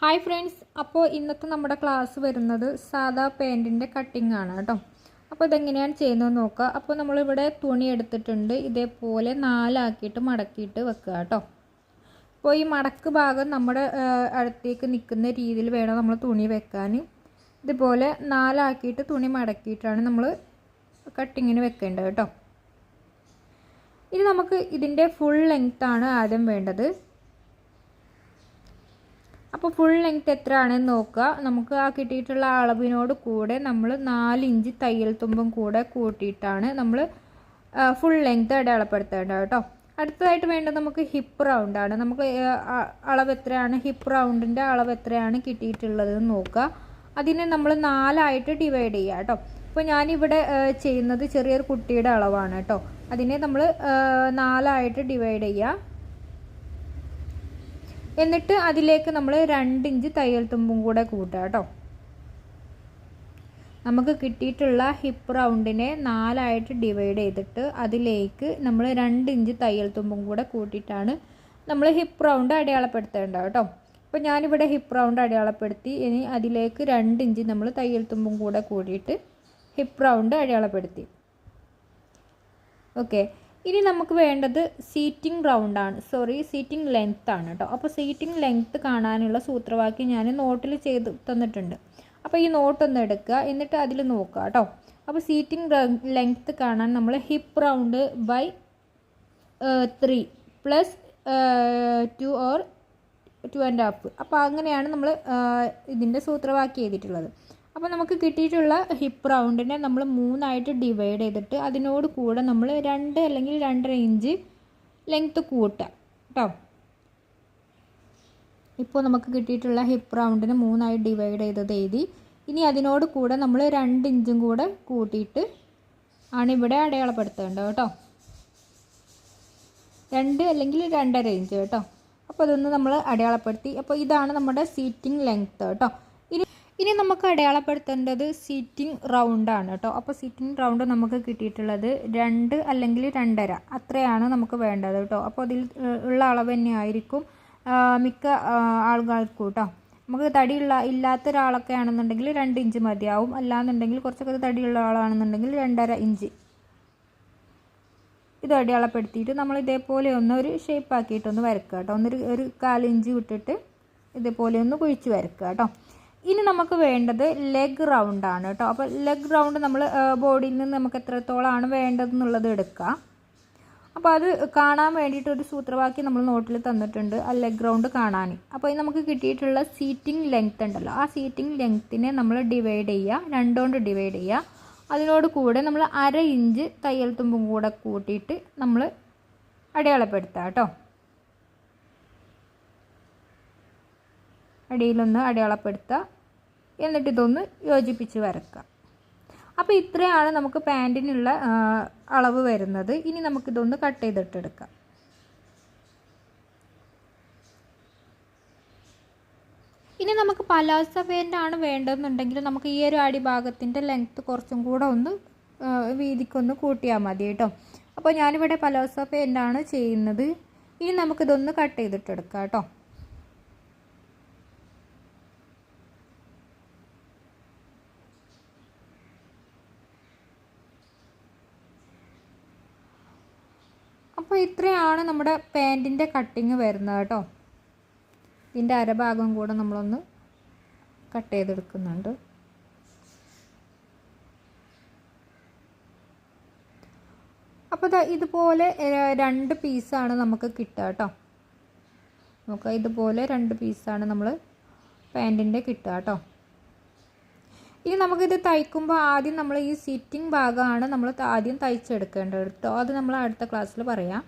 Hi friends, അപ്പോൾ ഇന്നത്തെ നമ്മുടെ ക്ലാസ് വരുന്നത് സാധാ പാൻറ്റിൻ്റെ കട്ടിംഗ് ആണ് കേട്ടോ. അപ്പോൾ ഇതെങ്ങനെയാണ് ചെയ്യുന്നത് നോക്കുക. അപ്പോൾ നമ്മളിവിടെ തുണി എടുത്തിട്ടുണ്ട്, ഇതേപോലെ നാലാക്കിയിട്ട് മടക്കിയിട്ട് വെക്കുക കേട്ടോ. അപ്പോൾ ഈ മടക്ക് ഭാഗം നമ്മുടെ അടുത്തേക്ക് നിൽക്കുന്ന രീതിയിൽ വേണം നമ്മൾ തുണി വെക്കാൻ. ഇതുപോലെ നാലാക്കിയിട്ട് തുണി മടക്കിയിട്ടാണ് നമ്മൾ കട്ടിങ്ങിന് വെക്കേണ്ടത് കേട്ടോ. ഇനി നമുക്ക് ഇതിൻ്റെ ഫുൾ ലെങ്ത്താണ് ആദ്യം വേണ്ടത്. അപ്പോൾ ഫുൾ ലെങ്ത് എത്രയാണെന്ന് നോക്കുക. നമുക്ക് ആ കിട്ടിയിട്ടുള്ള അളവിനോട് കൂടെ നമ്മൾ 4 ഇഞ്ച് തയ്യൽ തുമ്പും കൂടെ കൂട്ടിയിട്ടാണ് നമ്മൾ ഫുൾ ലെങ്ത് അടയാളപ്പെടുത്തേണ്ടത് കേട്ടോ. അടുത്തതായിട്ട് വേണ്ടത് നമുക്ക് ഹിപ്പ് റൗണ്ടാണ്. നമുക്ക് അളവ് എത്രയാണ്, ഹിപ്പ് റൗണ്ടിൻ്റെ അളവ് എത്രയാണ് കിട്ടിയിട്ടുള്ളത് നോക്കുക. അതിനെ നമ്മൾ 4ആയിട്ട് ഡിവൈഡ് ചെയ്യുക കേട്ടോ. അപ്പോൾ ഞാനിവിടെ ചെയ്യുന്നത് ചെറിയൊരു കുട്ടിയുടെ അളവാണ് കേട്ടോ. അതിനെ നമ്മൾ 4ആയിട്ട് ഡിവൈഡ് ചെയ്യുക. എന്നിട്ട് അതിലേക്ക് നമ്മൾ 2 ഇഞ്ച് തയ്യൽ തുമ്പും കൂടെ കൂട്ടുക കേട്ടോ. നമുക്ക് കിട്ടിയിട്ടുള്ള ഹിപ്പ് റൗണ്ടിനെ 4ആയിട്ട് ഡിവൈഡ് ചെയ്തിട്ട് അതിലേക്ക് നമ്മൾ 2 ഇഞ്ച് തയ്യൽ തുമ്പും കൂടെ കൂട്ടിയിട്ടാണ് നമ്മൾ ഹിപ്പ് റൗണ്ട് അടയാളപ്പെടുത്തേണ്ടത് കേട്ടോ. അപ്പോൾ ഞാനിവിടെ ഹിപ്പ് റൗണ്ട് അടയാളപ്പെടുത്തി. ഇനി അതിലേക്ക് 2 ഇഞ്ച് നമ്മൾ തയ്യൽ തുമ്പും കൂടെ കൂട്ടിയിട്ട് ഹിപ്പ് റൗണ്ട് അടയാളപ്പെടുത്തി. ഓക്കെ, ഇനി നമുക്ക് വേണ്ടത് സീറ്റിംഗ് റൗണ്ടാണ്, സീറ്റിംഗ് ലെങ്ത് ആണ് കേട്ടോ. അപ്പോൾ സീറ്റിംഗ് ലെങ്ത് കാണാനുള്ള സൂത്രവാക്യം ഞാൻ നോട്ടിൽ ചെയ്ത് തന്നിട്ടുണ്ട്. അപ്പോൾ ഈ നോട്ടൊന്ന് എടുക്കുക, എന്നിട്ട് അതിൽ നോക്കുക കേട്ടോ. അപ്പോൾ സീറ്റിംഗ് ലെങ്ത് കാണാൻ നമ്മൾ hip round by 3 plus 2 or 2.5. അപ്പോൾ അങ്ങനെയാണ് നമ്മൾ ഇതിൻ്റെ സൂത്രവാക്യം ചെയ്തിട്ടുള്ളത്. അപ്പോൾ നമുക്ക് കിട്ടിയിട്ടുള്ള ഹിപ്പ് റൗണ്ടിനെ നമ്മൾ 3ആയിട്ട് ഡിവൈഡ് ചെയ്തിട്ട് അതിനോട് കൂടെ നമ്മൾ 2 അല്ലെങ്കിൽ 2.5 ഇഞ്ച് ലെങ്ത്ത് കൂട്ടുക കേട്ടോ. ഇപ്പോൾ നമുക്ക് കിട്ടിയിട്ടുള്ള ഹിപ്പ് റൗണ്ടിന് 3ആയി ഡിവൈഡ് ചെയ്തത് എഴുതി. ഇനി അതിനോട് കൂടെ നമ്മൾ 2 ഇഞ്ചും കൂടെ കൂട്ടിയിട്ട് ആണ് ഇവിടെ അടയാളപ്പെടുത്തേണ്ടത് കേട്ടോ. 2 അല്ലെങ്കിൽ 2.5 ഇഞ്ച് കേട്ടോ. അപ്പോൾ അതൊന്ന് നമ്മൾ അടയാളപ്പെടുത്തി. അപ്പോൾ ഇതാണ് നമ്മുടെ സീറ്റിംഗ് ലെങ്ത്ത് കേട്ടോ. ഇനി നമുക്ക് അടയാളപ്പെടുത്തേണ്ടത് സീറ്റിംഗ് റൗണ്ടാണ് കേട്ടോ. അപ്പോൾ സീറ്റിംഗ് റൗണ്ട് നമുക്ക് കിട്ടിയിട്ടുള്ളത് 2 അല്ലെങ്കിൽ 2.5 അത്രയാണ് നമുക്ക് വേണ്ടത് കേട്ടോ. അപ്പോൾ അതിൽ ഉള്ള അളവ് തന്നെയായിരിക്കും മിക്ക ആളുകൾക്കും കേട്ടോ. നമുക്ക് ഇല്ലാത്ത ഒരാളൊക്കെ ആണെന്നുണ്ടെങ്കിൽ 2 ഇഞ്ച് മതിയാവും. അല്ലാന്നുണ്ടെങ്കിൽ കുറച്ചൊക്കെ തടിയുള്ള ആളാണെന്നുണ്ടെങ്കിൽ 2.5 ഇഞ്ച് ഇത് അടയാളപ്പെടുത്തിയിട്ട് നമ്മൾ ഇതേപോലെ ഒരു ഷേപ്പ് ആക്കിയിട്ടൊന്ന് വരക്കുക കേട്ടോ. ഒരു 1/4 ഇഞ്ച് വിട്ടിട്ട് ഇതേപോലെ ഒന്ന് കുഴിച്ച് വരക്കുക കേട്ടോ. ഇനി നമുക്ക് വേണ്ടത് ലെഗ് റൗണ്ടാണ് കേട്ടോ. അപ്പോൾ ലെഗ് റൗണ്ട് നമ്മൾ ബോഡിയിൽ നിന്ന് നമുക്ക് എത്രത്തോളമാണ് വേണ്ടതെന്നുള്ളത് എടുക്കുക. അപ്പോൾ അത് കാണാൻ വേണ്ടിയിട്ട് ഒരു സൂത്രവാക്യം നമ്മൾ നോട്ടിൽ തന്നിട്ടുണ്ട്, ആ ലെഗ് റൗണ്ട് കാണാൻ. അപ്പോൾ ഇത് നമുക്ക് കിട്ടിയിട്ടുള്ള സീറ്റിംഗ് ലെങ്ത് ഉണ്ടല്ലോ, ആ സീറ്റിംഗ് ലെങ്ത്തിനെ നമ്മൾ ഡിവൈഡ് ചെയ്യുക, 2 കൊണ്ട് ഡിവൈഡ് ചെയ്യുക. അതിനോട് കൂടെ നമ്മൾ 1/2 ഇഞ്ച് തയ്യൽ തുമ്പും കൂടെ കൂട്ടിയിട്ട് നമ്മൾ അടയാളപ്പെടുത്തുക കേട്ടോ. അടിയിലൊന്ന് അടയാളപ്പെടുത്തുക, എന്നിട്ട് ഇതൊന്ന് യോജിപ്പിച്ച് വരക്കുക. അപ്പോൾ ഇത്രയാണ് നമുക്ക് പാൻറ്റിനുള്ള അളവ് വരുന്നത്. ഇനി നമുക്കിതൊന്ന് കട്ട് ചെയ്തിട്ടെടുക്കാം. ഇനി നമുക്ക് പലാസ പാൻറ്റാണ് വേണ്ടതെന്നുണ്ടെങ്കിൽ നമുക്ക് ഈ ഒരു അടിഭാഗത്തിൻ്റെ ലെങ്ത്ത് കുറച്ചും കൂടെ ഒന്ന് വീതിക്കൊന്ന് കൂട്ടിയാൽ മതി കേട്ടോ. അപ്പോൾ ഞാനിവിടെ പലാസ പാൻറ്റാണ് ചെയ്യുന്നത്. ഇനി നമുക്കിതൊന്ന് കട്ട് ചെയ്തിട്ടെടുക്കാം കേട്ടോ. അപ്പോൾ ഇത്രയാണ് നമ്മുടെ പാൻറ്റിൻ്റെ കട്ടിങ് വരുന്നത് കേട്ടോ. ഇതിൻ്റെ അരഭാഗം കൂടെ നമ്മളൊന്ന് കട്ട് ചെയ്തെടുക്കുന്നുണ്ട്. അപ്പോൾ ഇതുപോലെ 2 പീസാണ് നമുക്ക് കിട്ടുക കേട്ടോ. നമുക്ക് ഇതുപോലെ 2 പീസാണ് നമ്മൾ പാൻറ്റിൻ്റെ കിട്ടുക കേട്ടോ. ഇനി നമുക്കിത് തയ്ക്കുമ്പോൾ ആദ്യം നമ്മൾ ഈ സിറ്റിംഗ് ഭാഗമാണ് നമ്മൾ ആദ്യം തയ്ച്ചെടുക്കേണ്ടത് കേട്ടോ. അത് നമ്മൾ അടുത്ത ക്ലാസ്സിൽ പറയാം.